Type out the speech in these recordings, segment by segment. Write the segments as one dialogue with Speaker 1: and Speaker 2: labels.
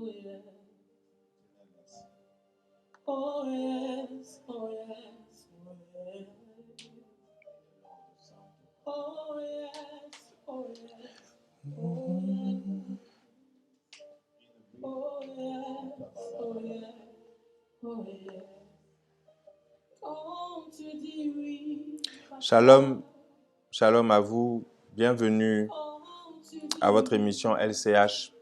Speaker 1: oh yes. Oh yes, oh yes, oh yes. Oh yes, oh yes, oh yes. Oh yes, oh yes, oh yes. Come to the river.
Speaker 2: Shalom, shalom à vous. Bienvenue à votre émission LCH.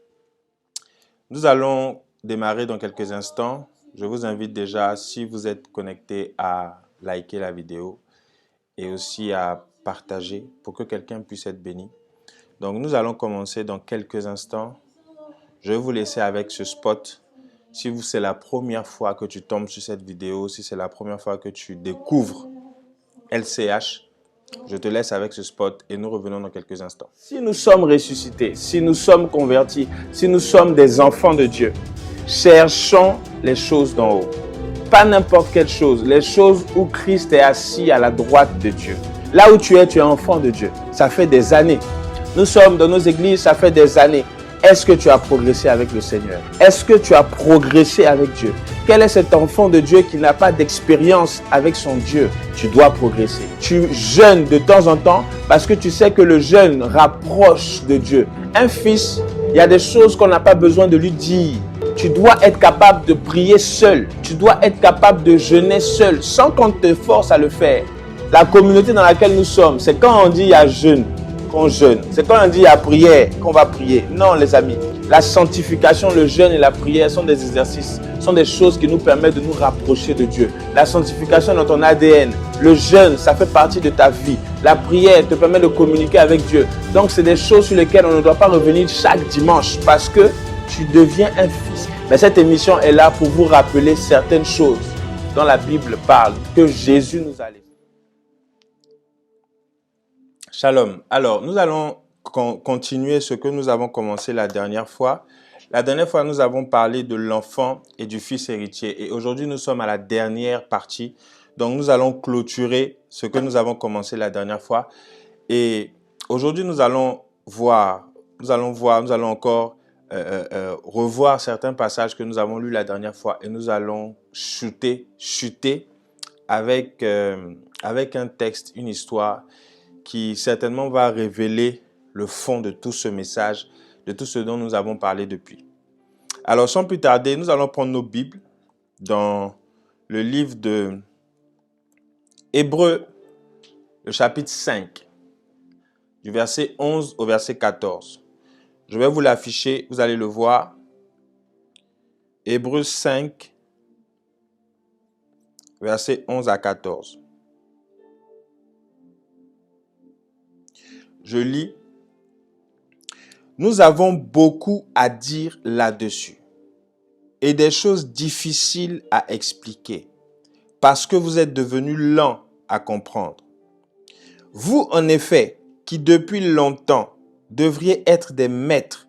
Speaker 2: Nous allons démarrer dans quelques instants. Je vous invite déjà, si vous êtes connecté, à liker la vidéo et aussi à partager pour que quelqu'un puisse être béni. Donc nous allons commencer dans quelques instants. Je vais vous laisser avec ce spot. Si c'est la première fois que tu tombes sur cette vidéo, si c'est la première fois que tu découvres LCH, je te laisse avec ce spot et nous revenons dans quelques instants. Si nous sommes ressuscités, si nous sommes convertis, si nous sommes des enfants de Dieu, cherchons les choses d'en haut. Pas n'importe quelle chose, les choses où Christ est assis à la droite de Dieu. Là où tu es enfant de Dieu. Ça fait des années. Nous sommes dans nos églises, ça fait des années. Est-ce que tu as progressé avec le Seigneur? Est-ce que tu as progressé avec Dieu? Quel est cet enfant de Dieu qui n'a pas d'expérience avec son Dieu? Tu dois progresser. Tu jeûnes de temps en temps parce que tu sais que le jeûne rapproche de Dieu. Un fils, il y a des choses qu'on n'a pas besoin de lui dire. Tu dois être capable de prier seul. Tu dois être capable de jeûner seul, sans qu'on te force à le faire. La communauté dans laquelle nous sommes, c'est quand on dit il y a jeûne qu'on jeûne. C'est quand on dit il y a prière qu'on va prier. Non, les amis. La sanctification, le jeûne et la prière sont des exercices, sont des choses qui nous permettent de nous rapprocher de Dieu. La sanctification dans ton ADN. Le jeûne, ça fait partie de ta vie. La prière te permet de communiquer avec Dieu. Donc, c'est des choses sur lesquelles on ne doit pas revenir chaque dimanche parce que tu deviens un fils. Mais cette émission est là pour vous rappeler certaines choses dont la Bible parle, que Jésus nous a laissées. Shalom. Alors, nous allons continuer ce que nous avons commencé la dernière fois. La dernière fois, nous avons parlé de l'enfant et du fils héritier. Et aujourd'hui, nous sommes à la dernière partie. Donc, nous allons clôturer ce que nous avons commencé la dernière fois. Et aujourd'hui, nous allons encore revoir certains passages que nous avons lus la dernière fois. Et nous allons chuter avec un texte, une histoire qui certainement va révéler le fond de tout ce message, de tout ce dont nous avons parlé depuis. Alors, sans plus tarder, nous allons prendre nos Bibles dans le livre de Hébreux, le chapitre 5, du verset 11 au verset 14. Je vais vous l'afficher, vous allez le voir. Hébreux 5, verset 11 à 14. Je lis. Nous avons beaucoup à dire là-dessus et des choses difficiles à expliquer parce que vous êtes devenus lents à comprendre. Vous, en effet, qui depuis longtemps devriez être des maîtres,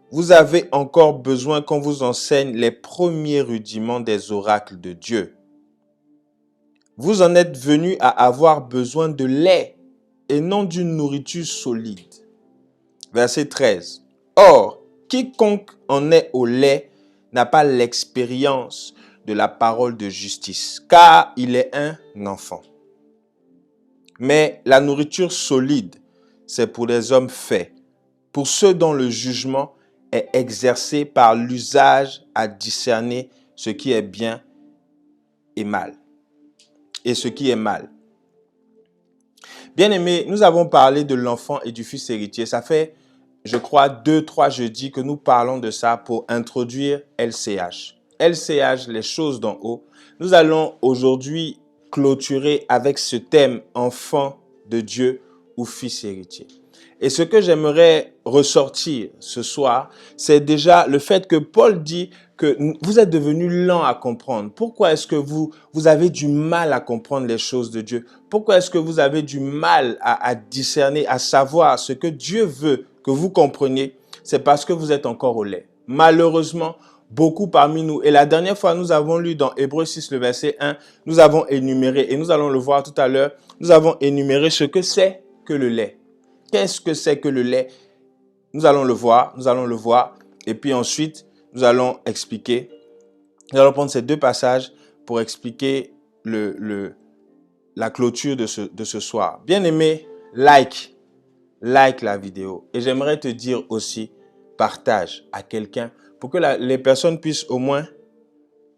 Speaker 2: vous avez encore besoin qu'on vous enseigne les premiers rudiments des oracles de Dieu. Vous en êtes venus à avoir besoin de lait et non d'une nourriture solide. Verset 13. Or, quiconque en est au lait n'a pas l'expérience de la parole de justice, car il est un enfant. Mais la nourriture solide, c'est pour les hommes faits, pour ceux dont le jugement est exercé par l'usage à discerner ce qui est bien et mal. Et ce qui est mal. Bien-aimés, nous avons parlé de l'enfant et du fils héritier. Ça fait, je crois, 2-3 jeudis que nous parlons de ça pour introduire LCH. LCH, les choses d'en haut. Nous allons aujourd'hui clôturer avec ce thème enfant de Dieu ou fils héritier. Et ce que j'aimerais ressortir ce soir, c'est déjà le fait que Paul dit que vous êtes devenus lents à comprendre. Pourquoi est-ce que vous avez du mal à comprendre les choses de Dieu? Pourquoi est-ce que vous avez du mal à discerner, à savoir ce que Dieu veut que vous compreniez? C'est parce que vous êtes encore au lait. Malheureusement, beaucoup parmi nous, et la dernière fois nous avons lu dans Hébreux 6, le verset 1, nous avons énuméré, et nous allons le voir tout à l'heure, nous avons énuméré ce que c'est que le lait. Qu'est-ce que c'est que le lait? Nous allons le voir, et puis ensuite, nous allons expliquer. Nous allons prendre ces deux passages pour expliquer la clôture de ce soir. Bien-aimé, like la vidéo. Et j'aimerais te dire aussi, partage à quelqu'un pour que les personnes puissent au moins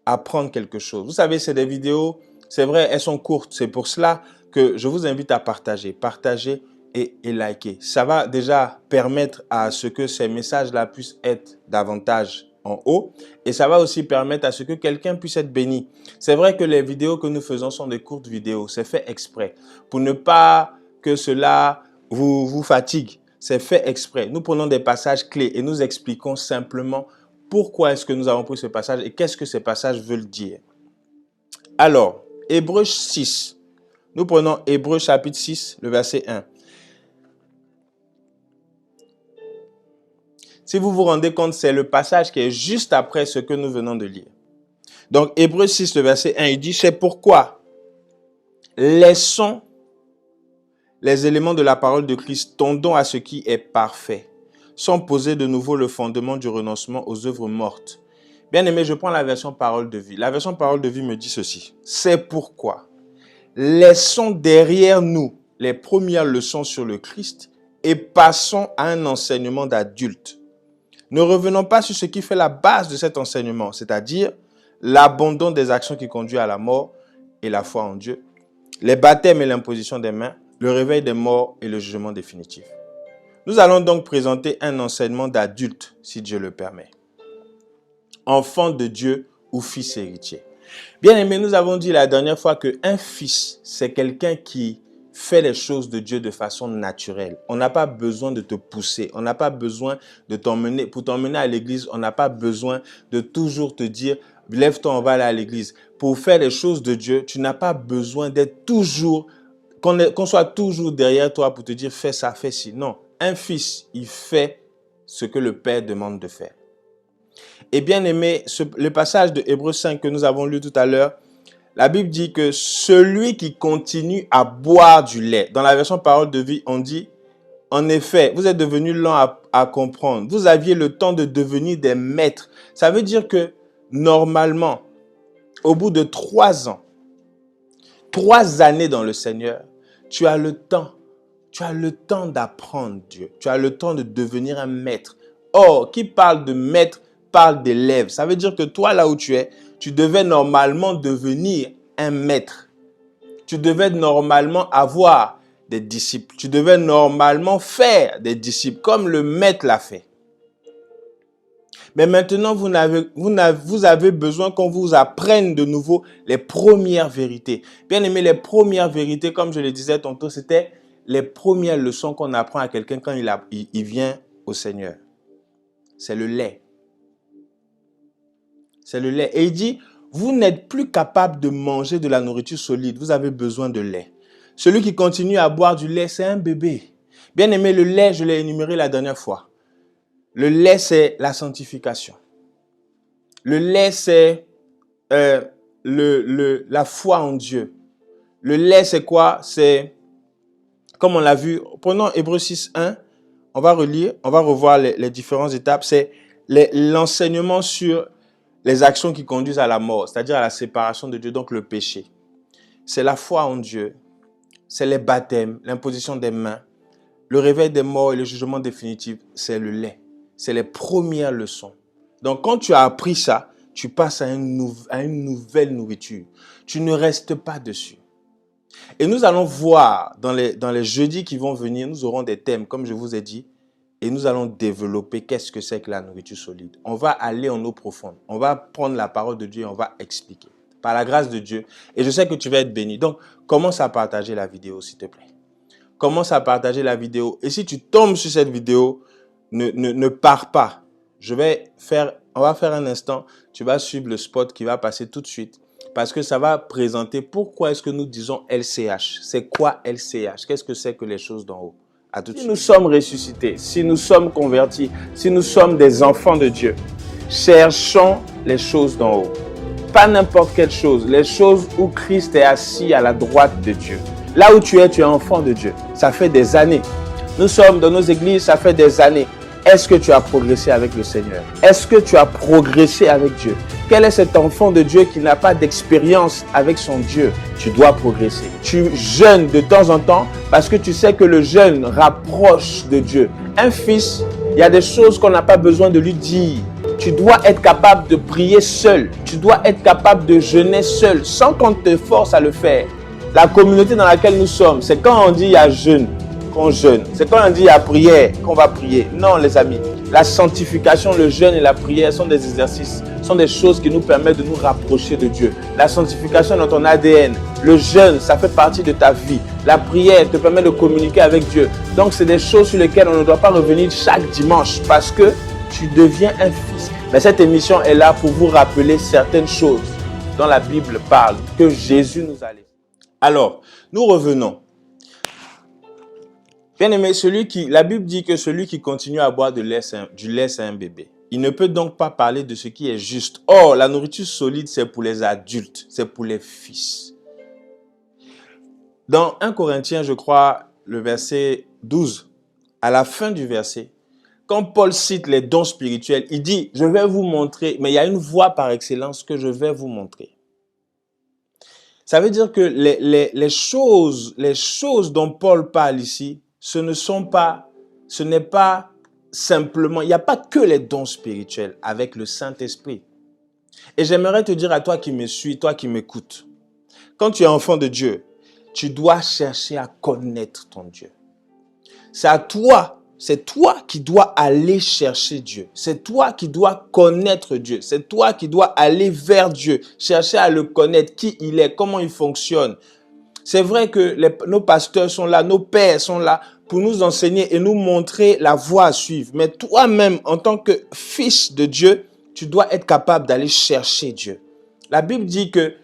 Speaker 2: apprendre quelque chose. Vous savez, c'est des vidéos, c'est vrai, elles sont courtes. C'est pour cela que je vous invite à partager. Partager et liker. Ça va déjà permettre à ce que ces messages-là puissent être davantage en haut. Et ça va aussi permettre à ce que quelqu'un puisse être béni. C'est vrai que les vidéos que nous faisons sont des courtes vidéos. C'est fait exprès. Pour ne pas que cela vous fatigue. C'est fait exprès. Nous prenons des passages clés et nous expliquons simplement pourquoi est-ce que nous avons pris ce passage et qu'est-ce que ces passages veulent dire. Alors, Hébreux 6. Nous prenons Hébreux chapitre 6, le verset 1. Si vous vous rendez compte, c'est le passage qui est juste après ce que nous venons de lire. Donc, Hébreux 6, le verset 1, il dit, c'est pourquoi laissons les éléments de la parole de Christ, tendons à ce qui est parfait, sans poser de nouveau le fondement du renoncement aux œuvres mortes. Bien aimé, je prends la version parole de vie. La version parole de vie me dit ceci. C'est pourquoi laissons derrière nous les premières leçons sur le Christ et passons à un enseignement d'adulte. Ne revenons pas sur ce qui fait la base de cet enseignement, c'est-à-dire l'abandon des actions qui conduisent à la mort et la foi en Dieu, les baptêmes et l'imposition des mains, le réveil des morts et le jugement définitif. Nous allons donc présenter un enseignement d'adulte, si Dieu le permet. Enfant de Dieu ou fils héritier. Bien aimé, nous avons dit la dernière fois qu'un fils, c'est quelqu'un qui fait les choses de Dieu de façon naturelle. On n'a pas besoin de te pousser. On n'a pas besoin de t'emmener. Pour t'emmener à l'église, on n'a pas besoin de toujours te dire, lève-toi, on va aller à l'église. Pour faire les choses de Dieu, tu n'as pas besoin d'être toujours, qu'on soit toujours derrière toi pour te dire, fais ça, fais ci. Non, un fils, il fait ce que le Père demande de faire. Et bien aimé, le passage de Hébreux 5 que nous avons lu tout à l'heure, la Bible dit que celui qui continue à boire du lait, dans la version parole de vie, on dit, en effet, vous êtes devenus lents à comprendre. Vous aviez le temps de devenir des maîtres. Ça veut dire que normalement, au bout de 3 ans, 3 années dans le Seigneur, tu as le temps. Tu as le temps d'apprendre Dieu. Tu as le temps de devenir un maître. Or, qui parle de maître, parle d'élève. Ça veut dire que toi, là où tu es, tu devais normalement devenir un maître. Tu devais normalement avoir des disciples. Tu devais normalement faire des disciples comme le maître l'a fait. Mais maintenant, vous avez besoin qu'on vous apprenne de nouveau les premières vérités. Bien aimé, les premières vérités, comme je le disais tantôt, c'était les premières leçons qu'on apprend à quelqu'un quand il vient au Seigneur. C'est le lait. C'est le lait. Et il dit, vous n'êtes plus capable de manger de la nourriture solide. Vous avez besoin de lait. Celui qui continue à boire du lait, c'est un bébé. Bien aimé, le lait, je l'ai énuméré la dernière fois. Le lait, c'est la sanctification. Le lait, c'est la foi en Dieu. Le lait, c'est quoi? C'est, comme on l'a vu, prenons Hébreux 6, 1. On va relire, on va revoir les différentes étapes. C'est l'enseignement sur les actions qui conduisent à la mort, c'est-à-dire à la séparation de Dieu, donc le péché. C'est la foi en Dieu, c'est les baptêmes, l'imposition des mains, le réveil des morts et le jugement définitif, c'est le lait. C'est les premières leçons. Donc quand tu as appris ça, tu passes à une nouvelle nourriture. Tu ne restes pas dessus. Et nous allons voir dans les jeudis qui vont venir, nous aurons des thèmes, comme je vous ai dit, et nous allons développer qu'est-ce que c'est que la nourriture solide. On va aller en eau profonde. On va prendre la parole de Dieu et on va expliquer. Par la grâce de Dieu. Et je sais que tu vas être béni. Donc, commence à partager la vidéo, s'il te plaît. Commence à partager la vidéo. Et si tu tombes sur cette vidéo, ne pars pas. On va faire un instant. Tu vas suivre le spot qui va passer tout de suite. Parce que ça va présenter pourquoi est-ce que nous disons LCH. C'est quoi LCH? Qu'est-ce que c'est que les choses d'en haut? Si nous sommes ressuscités, si nous sommes convertis, si nous sommes des enfants de Dieu, cherchons les choses d'en haut. Pas n'importe quelle chose, les choses où Christ est assis à la droite de Dieu. Là où tu es enfant de Dieu. Ça fait des années. Nous sommes dans nos églises, ça fait des années. Est-ce que tu as progressé avec le Seigneur? Est-ce que tu as progressé avec Dieu? Quel est cet enfant de Dieu qui n'a pas d'expérience avec son Dieu? Tu dois progresser. Tu jeûnes de temps en temps parce que tu sais que le jeûne rapproche de Dieu. Un fils, il y a des choses qu'on n'a pas besoin de lui dire. Tu dois être capable de prier seul. Tu dois être capable de jeûner seul, sans qu'on te force à le faire. La communauté dans laquelle nous sommes, c'est quand on dit il y a jeûne, qu'on jeûne. C'est quand on dit il y a prière, qu'on va prier. Non, les amis. La sanctification, le jeûne et la prière sont des exercices, sont des choses qui nous permettent de nous rapprocher de Dieu. La sanctification dans ton ADN. Le jeûne, ça fait partie de ta vie. La prière te permet de communiquer avec Dieu. Donc, c'est des choses sur lesquelles on ne doit pas revenir chaque dimanche parce que tu deviens un fils. Mais cette émission est là pour vous rappeler certaines choses dont la Bible parle, que Jésus nous a laissées. Alors, nous revenons. Bien-aimé, la Bible dit que celui qui continue à boire du lait, c'est un bébé. Il ne peut donc pas parler de ce qui est juste. Or, la nourriture solide, c'est pour les adultes, c'est pour les fils. Dans 1 Corinthiens, je crois, le verset 12, à la fin du verset, quand Paul cite les dons spirituels, il dit, je vais vous montrer, mais il y a une voie par excellence que je vais vous montrer. Ça veut dire que les choses dont Paul parle ici, ce n'est pas simplement, il n'y a pas que les dons spirituels avec le Saint-Esprit. Et j'aimerais te dire à toi qui me suis, toi qui m'écoutes, quand tu es enfant de Dieu, tu dois chercher à connaître ton Dieu. C'est toi qui dois aller chercher Dieu. C'est toi qui dois connaître Dieu. C'est toi qui dois aller vers Dieu, chercher à le connaître, qui il est, comment il fonctionne. C'est vrai que nos pasteurs sont là, nos pères sont là pour nous enseigner et nous montrer la voie à suivre. Mais toi-même, en tant que fils de Dieu, tu dois être capable d'aller chercher Dieu. La Bible dit que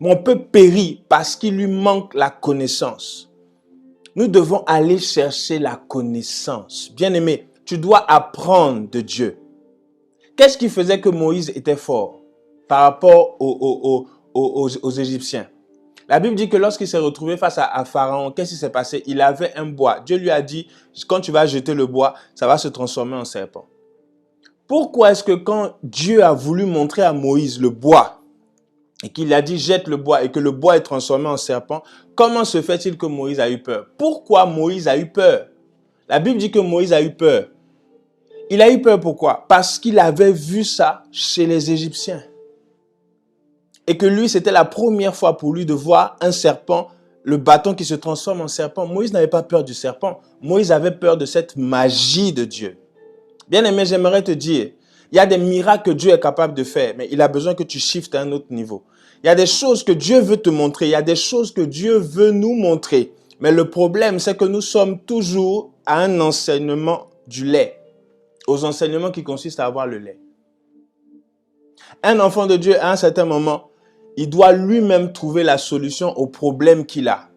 Speaker 2: mon peuple périt parce qu'il lui manque la connaissance. Nous devons aller chercher la connaissance. Bien-aimé, tu dois apprendre de Dieu. Qu'est-ce qui faisait que Moïse était fort par rapport aux Égyptiens? La Bible dit que lorsqu'il s'est retrouvé face à Pharaon, qu'est-ce qui s'est passé? Il avait un bois. Dieu lui a dit, quand tu vas jeter le bois, ça va se transformer en serpent. Pourquoi est-ce que quand Dieu a voulu montrer à Moïse le bois, et qu'il a dit jette le bois et que le bois est transformé en serpent, comment se fait-il que Moïse a eu peur? Pourquoi Moïse a eu peur? La Bible dit que Moïse a eu peur. Il a eu peur pourquoi? Parce qu'il avait vu ça chez les Égyptiens. Et que lui, c'était la première fois pour lui de voir un serpent, le bâton qui se transforme en serpent. Moïse n'avait pas peur du serpent. Moïse avait peur de cette magie de Dieu. Bien-aimé, j'aimerais te dire, il y a des miracles que Dieu est capable de faire, mais il a besoin que tu shiftes à un autre niveau. Il y a des choses que Dieu veut te montrer, il y a des choses que Dieu veut nous montrer. Mais le problème, c'est que nous sommes toujours à un enseignement du lait, aux enseignements qui consistent à avoir le lait. Un enfant de Dieu, à un certain moment, il doit lui-même trouver la solution au problème qu'il a.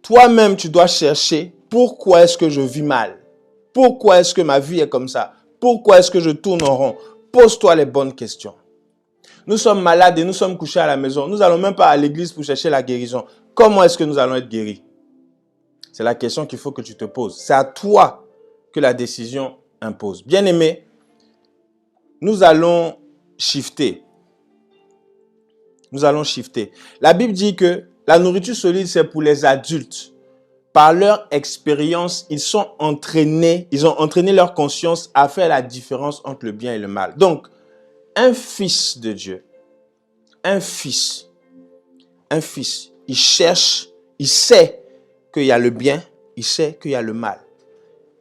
Speaker 2: Toi-même, tu dois chercher pourquoi est-ce que je vis mal? Pourquoi est-ce que ma vie est comme ça? Pourquoi est-ce que je tourne en rond? Pose-toi les bonnes questions. Nous sommes malades et nous sommes couchés à la maison. Nous n'allons même pas à l'église pour chercher la guérison. Comment est-ce que nous allons être guéris? C'est la question qu'il faut que tu te poses. C'est à toi que la décision impose. Bien-aimé, nous allons shifter. Nous allons shifter. La Bible dit que la nourriture solide, c'est pour les adultes. Par leur expérience, ils ont entraîné leur conscience à faire la différence entre le bien et le mal. Donc, un fils de Dieu, un fils, il cherche, il sait qu'il y a le bien, il sait qu'il y a le mal.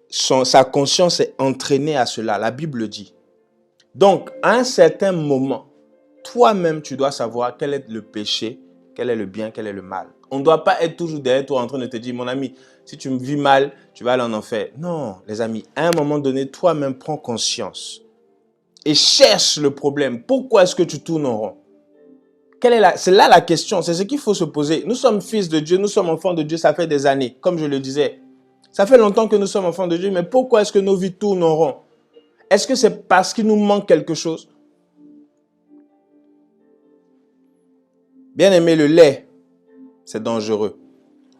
Speaker 2: Sa conscience est entraînée à cela, la Bible le dit. Donc, à un certain moment, toi-même, tu dois savoir quel est le péché, quel est le bien, quel est le mal. On ne doit pas être toujours derrière toi en train de te dire, mon ami, si tu me vis mal, tu vas aller en enfer. Non, les amis, à un moment donné, toi-même, prends conscience et cherche le problème. Pourquoi est-ce que tu tournes en rond? C'est là la question, c'est ce qu'il faut se poser. Nous sommes fils de Dieu, nous sommes enfants de Dieu, ça fait des années, comme je le disais. Ça fait longtemps que nous sommes enfants de Dieu, mais pourquoi est-ce que nos vies tournent en rond? Est-ce que c'est parce qu'il nous manque quelque chose? Bien aimé, le lait, c'est dangereux.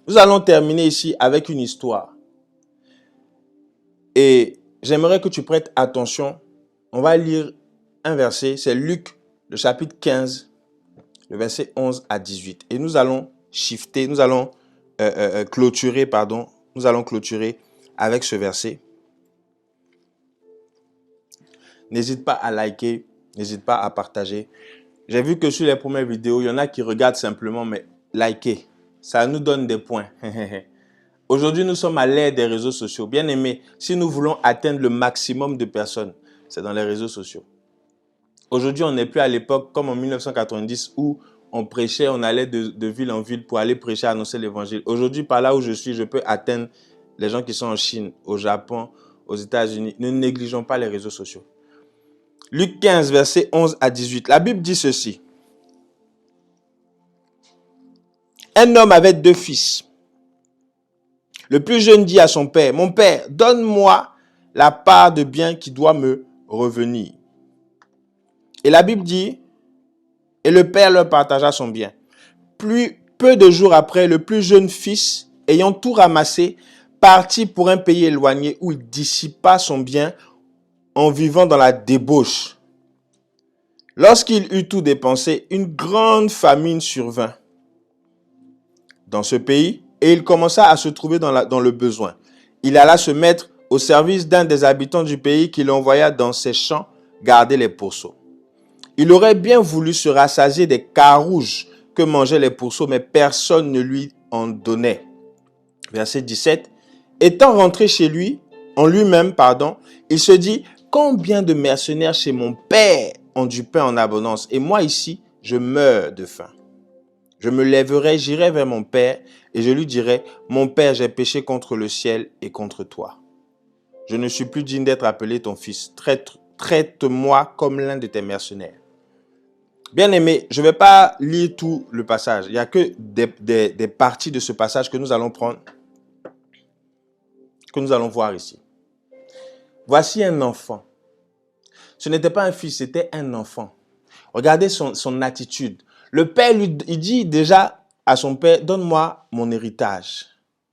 Speaker 2: Nous allons terminer ici avec une histoire. Et j'aimerais que tu prêtes attention. On va lire un verset, c'est Luc, le chapitre 15, le verset 11 à 18. Et nous allons shifter, nous allons clôturer avec ce verset. N'hésite pas à liker, n'hésite pas à partager. J'ai vu que sur les premières vidéos, il y en a qui regardent simplement, mais liker, ça nous donne des points. Aujourd'hui, nous sommes à l'ère des réseaux sociaux. Bien aimé, si nous voulons atteindre le maximum de personnes, c'est dans les réseaux sociaux. Aujourd'hui, on n'est plus à l'époque comme en 1990 où on prêchait, on allait de ville en ville pour aller prêcher, annoncer l'évangile. Aujourd'hui, par là où je suis, je peux atteindre les gens qui sont en Chine, au Japon, aux États-Unis. Ne négligeons pas les réseaux sociaux. Luc 15, versets 11 à 18. La Bible dit ceci. Un homme avait 2 fils. Le plus jeune dit à son père, « Mon père, donne-moi la part de bien qui doit me revenir. » Et la Bible dit, « Et le père leur partagea son bien. » Peu de jours après, le plus jeune fils, ayant tout ramassé, partit pour un pays éloigné où il dissipa son bien en vivant dans la débauche. Lorsqu'il eut tout dépensé, une grande famine survint dans ce pays et il commença à se trouver dans le besoin. Il alla se mettre au service d'un des habitants du pays qui l'envoya dans ses champs garder les pourceaux. Il aurait bien voulu se rassasier des carouges que mangeaient les pourceaux, mais personne ne lui en donnait. Verset 17. Étant rentré chez lui, en lui-même, il se dit, combien de mercenaires chez mon père ont du pain en abondance, et moi ici, je meurs de faim. Je me lèverai, j'irai vers mon père, et je lui dirai, mon père, j'ai péché contre le ciel et contre toi. Je ne suis plus digne d'être appelé ton fils. Traite-moi comme l'un de tes mercenaires. Bien aimé, je ne vais pas lire tout le passage. Il n'y a que des parties de ce passage que nous allons prendre, que nous allons voir ici. Voici un enfant. Ce n'était pas un fils, c'était un enfant. Regardez son attitude. Le père, il dit déjà à son père, donne-moi mon héritage,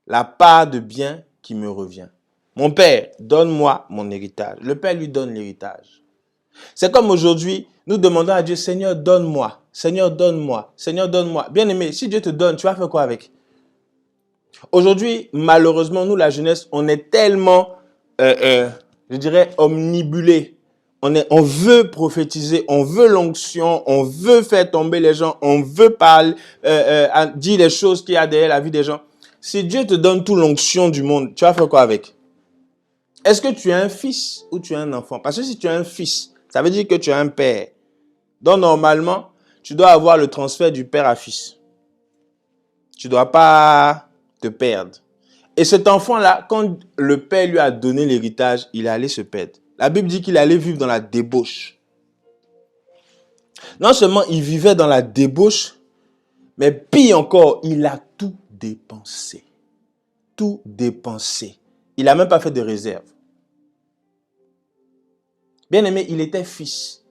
Speaker 2: la part de bien qui me revient. Mon père, donne-moi mon héritage. Le père lui donne l'héritage. C'est comme aujourd'hui, nous demandons à Dieu, Seigneur, donne-moi, Seigneur, donne-moi, Seigneur, donne-moi. Bien aimé, si Dieu te donne, tu vas faire quoi avec? Aujourd'hui, malheureusement, nous, la jeunesse, on est tellement, je dirais, omnibulés. On veut prophétiser, on veut l'onction, on veut faire tomber les gens, on veut parler, dire les choses qu'il y a derrière la vie des gens. Si Dieu te donne toute l'onction du monde, tu vas faire quoi avec? Est-ce que tu es un fils ou tu es un enfant? Parce que si tu es un fils, ça veut dire que tu es un père. Donc normalement, tu dois avoir le transfert du père à fils. Tu ne dois pas te perdre. Et cet enfant-là, quand le père lui a donné l'héritage, il allait se perdre. La Bible dit qu'il allait vivre dans la débauche. Non seulement il vivait dans la débauche, mais pire encore, il a tout dépensé. Tout dépensé. Il n'a même pas fait de réserve. Bien aimé, il était fils.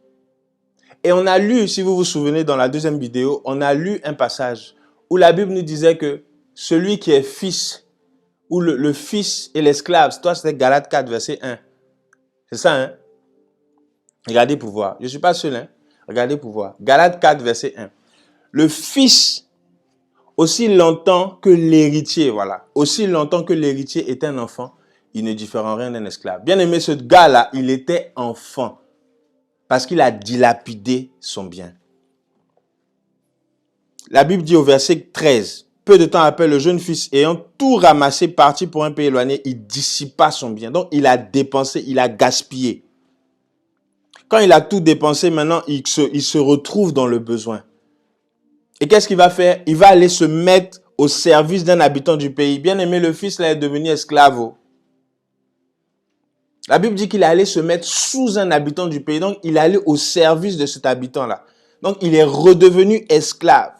Speaker 2: Et on a lu, si vous vous souvenez, dans la deuxième vidéo, on a lu un passage où la Bible nous disait que celui qui est fils, ou le fils et l'esclave, toi c'était Galates 4, verset 1. C'est ça, hein? Regardez pour voir. Je ne suis pas seul, hein? Regardez pour voir. Galates 4, verset 1. Le fils, aussi longtemps que l'héritier, voilà. Aussi longtemps que l'héritier est un enfant, il ne diffère en rien d'un esclave. Bien aimé, ce gars-là, il était enfant. Parce qu'il a dilapidé son bien. La Bible dit au verset 13, peu de temps après, le jeune fils ayant tout ramassé, parti pour un pays éloigné, il dissipa son bien. Donc, il a dépensé, il a gaspillé. Quand il a tout dépensé, maintenant, il se retrouve dans le besoin. Et qu'est-ce qu'il va faire? Il va aller se mettre au service d'un habitant du pays. Bien aimé, le fils là est devenu esclave. La Bible dit qu'il allait se mettre sous un habitant du pays. Donc, il allait au service de cet habitant-là. Donc, il est redevenu esclave.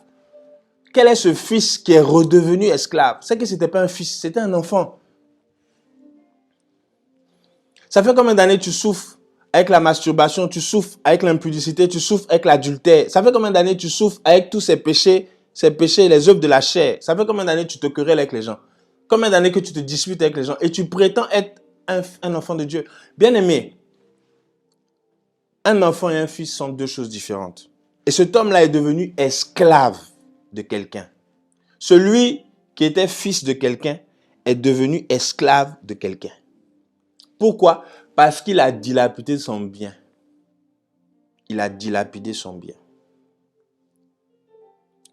Speaker 2: Quel est ce fils qui est redevenu esclave? C'est que ce n'était pas un fils, c'était un enfant. Ça fait combien d'années tu souffres avec la masturbation, tu souffres avec l'impudicité, tu souffres avec l'adultère? Ça fait combien d'années tu souffres avec tous ces péchés, les œuvres de la chair? Ça fait combien d'années tu te querelles avec les gens? Combien d'années que tu te disputes avec les gens? Et tu prétends être un enfant de Dieu. Bien aimé, un enfant et un fils sont deux choses différentes. Et cet homme-là est devenu esclave de quelqu'un. Celui qui était fils de quelqu'un est devenu esclave de quelqu'un. Pourquoi? Parce qu'il a dilapidé son bien. Il a dilapidé son bien.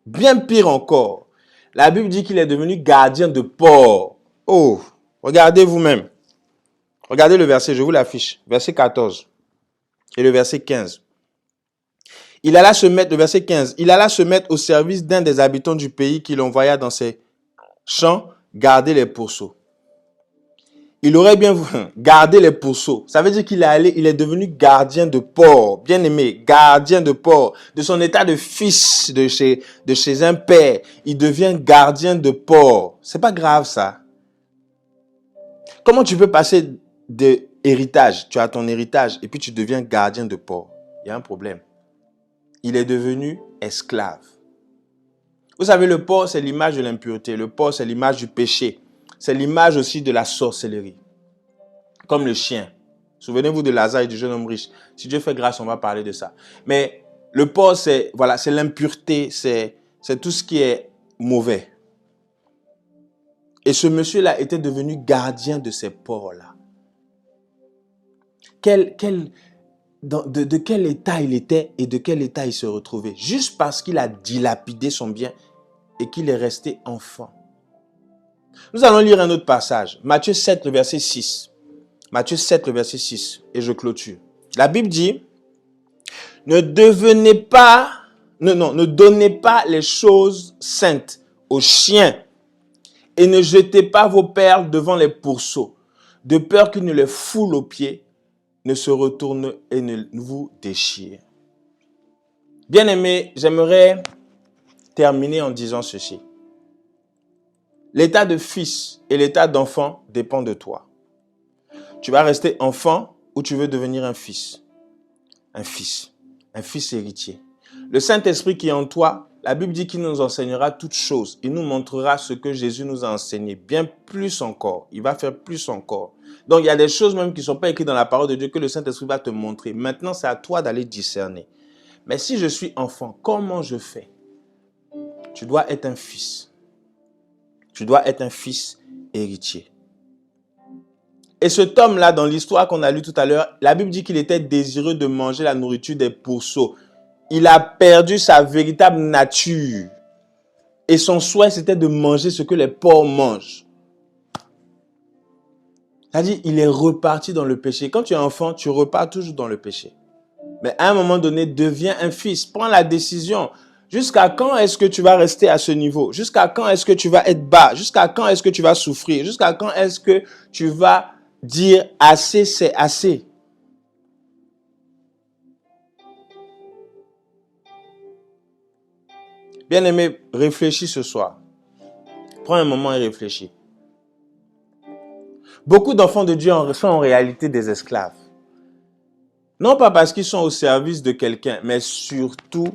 Speaker 2: Bien pire encore, la Bible dit qu'il est devenu gardien de port. Oh, regardez vous-même. Regardez le verset, je vous l'affiche. Verset 14 et le verset 15. Il alla se mettre, le verset 15, il alla se mettre au service d'un des habitants du pays qui l'envoya dans ses champs garder les pourceaux. Il aurait bien gardé les pourceaux. Ça veut dire qu'il est devenu gardien de port. Bien aimé, gardien de port. De son état de fils de chez un père, il devient gardien de port. C'est pas grave ça. Comment tu peux passer de héritage, tu as ton héritage et puis tu deviens gardien de port? Il y a un problème. Il est devenu esclave. Vous savez, le porc, c'est l'image de l'impureté. Le porc, c'est l'image du péché. C'est l'image aussi de la sorcellerie. Comme le chien. Souvenez-vous de Lazare et du jeune homme riche. Si Dieu fait grâce, on va parler de ça. Mais le porc, c'est l'impureté, c'est tout ce qui est mauvais. Et ce monsieur-là était devenu gardien de ces porcs-là. De quel état il était et de quel état il se retrouvait. Juste parce qu'il a dilapidé son bien et qu'il est resté enfant. Nous allons lire un autre passage. Matthieu 7, le verset 6. Matthieu 7, le verset 6. Et je clôture. La Bible dit, ne donnez pas les choses saintes aux chiens et ne jetez pas vos perles devant les pourceaux, de peur qu'ils ne les foulent aux pieds, ne se retourne et ne vous déchire. Bien aimé, j'aimerais terminer en disant ceci. L'état de fils et l'état d'enfant dépend de toi. Tu vas rester enfant ou tu veux devenir un fils. Un fils héritier. Le Saint-Esprit qui est en toi, la Bible dit qu'il nous enseignera toutes choses. Il nous montrera ce que Jésus nous a enseigné, bien plus encore. Il va faire plus encore. Donc, il y a des choses même qui ne sont pas écrites dans la parole de Dieu que le Saint-Esprit va te montrer. Maintenant, c'est à toi d'aller discerner. Mais si je suis enfant, comment je fais? Tu dois être un fils. Tu dois être un fils héritier. Et cet homme-là, dans l'histoire qu'on a lue tout à l'heure, la Bible dit qu'il était désireux de manger la nourriture des pourceaux. Il a perdu sa véritable nature. Et son souhait, c'était de manger ce que les porcs mangent. C'est-à-dire, il est reparti dans le péché. Quand tu es enfant, tu repars toujours dans le péché. Mais à un moment donné, deviens un fils. Prends la décision. Jusqu'à quand est-ce que tu vas rester à ce niveau? Jusqu'à quand est-ce que tu vas être bas? Jusqu'à quand est-ce que tu vas souffrir? Jusqu'à quand est-ce que tu vas dire assez, c'est assez? Bien-aimé, réfléchis ce soir. Prends un moment et réfléchis. Beaucoup d'enfants de Dieu sont en réalité des esclaves. Non pas parce qu'ils sont au service de quelqu'un, mais surtout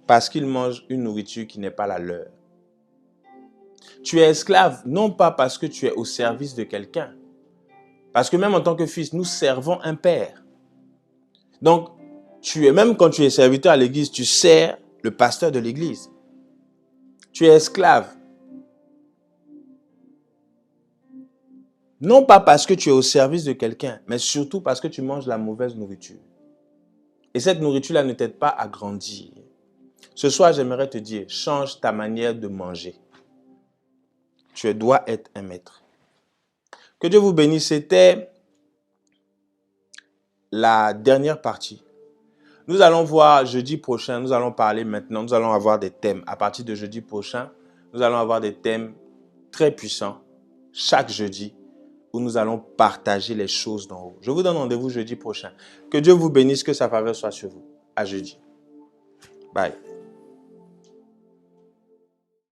Speaker 2: parce qu'ils mangent une nourriture qui n'est pas la leur. Tu es esclave, non pas parce que tu es au service de quelqu'un. Parce que même en tant que fils, nous servons un père. Donc, même quand tu es serviteur à l'église, tu sers le pasteur de l'église. Tu es esclave. Non pas parce que tu es au service de quelqu'un, mais surtout parce que tu manges la mauvaise nourriture. Et cette nourriture-là ne t'aide pas à grandir. Ce soir, j'aimerais te dire, change ta manière de manger. Tu dois être un maître. Que Dieu vous bénisse. C'était la dernière partie. Nous allons voir jeudi prochain, nous allons parler maintenant, nous allons avoir des thèmes. À partir de jeudi prochain, nous allons avoir des thèmes très puissants chaque jeudi où nous allons partager les choses d'en haut. Je vous donne rendez-vous jeudi prochain. Que Dieu vous bénisse, que sa faveur soit sur vous. À jeudi. Bye.